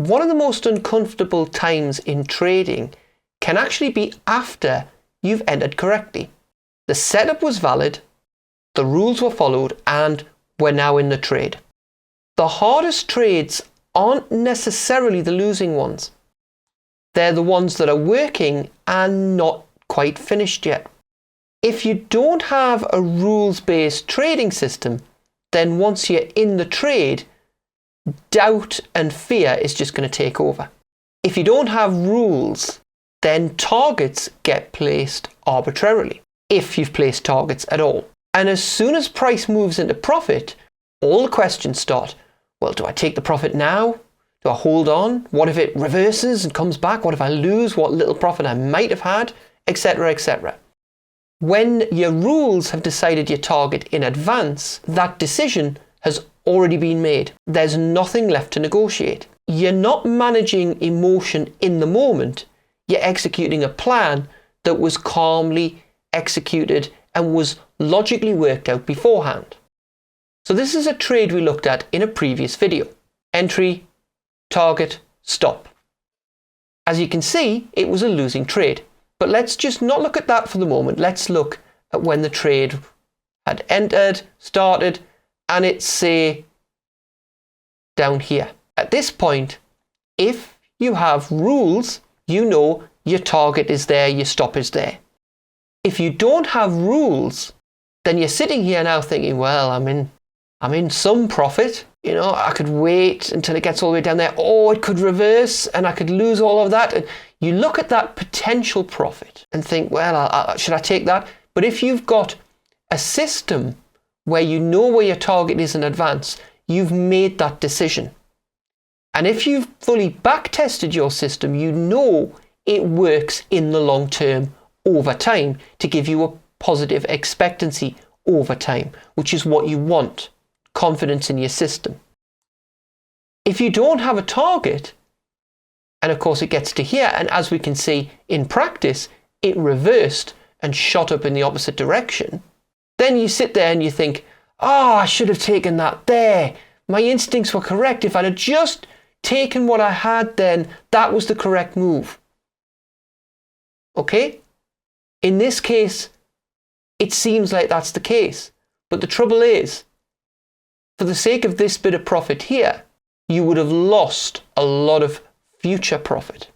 one of the most uncomfortable times in trading can actually be after you've entered correctly. The setup was valid, the rules were followed, and we're now in the trade. The hardest trades aren't necessarily the losing ones. They're the ones that are working and not quite finished yet. If you don't have a rules-based trading system, then once you're in the trade, doubt and fear is just going to take over. If you don't have rules, then targets get placed arbitrarily, if you've placed targets at all. And as soon as price moves into profit, all the questions start. Well, do I take the profit now? Do I hold on? What if it reverses and comes back? What if I lose what little profit I might have had? Etc., etc. When your rules have decided your target in advance, that decision has already been made. There's nothing left to negotiate. You're not managing emotion in the moment. You're executing a plan that was calmly executed and was logically worked out beforehand. So this is a trade we looked at in a previous video. Entry, target, stop. As you can see, it was a losing trade. But let's just not look at that for the moment. Let's look at when the trade had entered, started, and it's, say, down here. At this point, if you have rules, you know your target is there, your stop is there. If you don't have rules, then you're sitting here now thinking, well, I'm in some profit. You know, I could wait until it gets all the way down there, or it could reverse and I could lose all of that. And you look at that potential profit and think, well, should I take that? But if you've got a system where you know where your target is in advance, you've made that decision. And if you've fully back-tested your system, you know it works in the long term over time to give you a positive expectancy over time, which is what you want. Confidence in your system. If you don't have a target, and of course it gets to here, and as we can see in practice, it reversed and shot up in the opposite direction, then you sit there and you think, oh, I should have taken that there. My instincts were correct. If I'd have just taken what I had then, that was the correct move. Okay? In this case, it seems like that's the case. But the trouble is, for the sake of this bit of profit here, you would have lost a lot of future profit.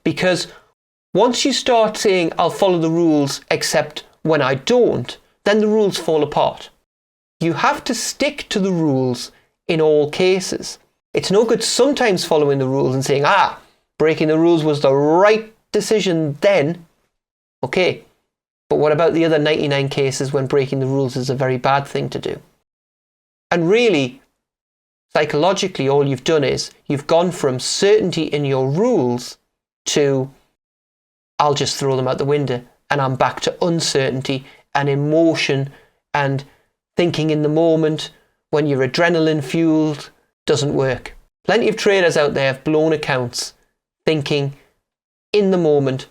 Because once you start saying, I'll follow the rules except when I don't, then the rules fall apart. You have to stick to the rules in all cases. It's no good sometimes following the rules and saying, breaking the rules was the right decision then. Okay, but what about the other 99 cases when breaking the rules is a very bad thing to do? And really, psychologically, all you've done is you've gone from certainty in your rules to, I'll just throw them out the window, and I'm back to uncertainty and emotion and thinking in the moment when you're adrenaline fueled. Doesn't work. Plenty of traders out there have blown accounts thinking in the moment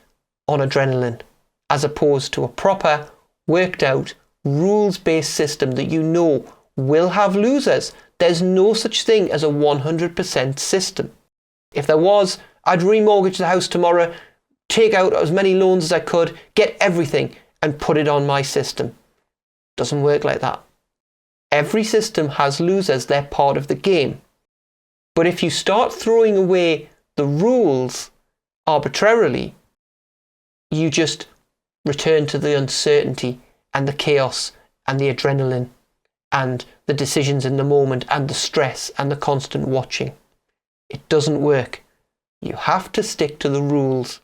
on adrenaline, as opposed to a proper, worked out, rules-based system that you know will have losers. There's no such thing as a 100% system. If there was, I'd remortgage the house tomorrow, take out as many loans as I could, get everything and put it on my system. Doesn't work like that. Every system has losers, they're part of the game. But if you start throwing away the rules arbitrarily, you just return to the uncertainty and the chaos and the adrenaline and the decisions in the moment and the stress and the constant watching. It doesn't work. You have to stick to the rules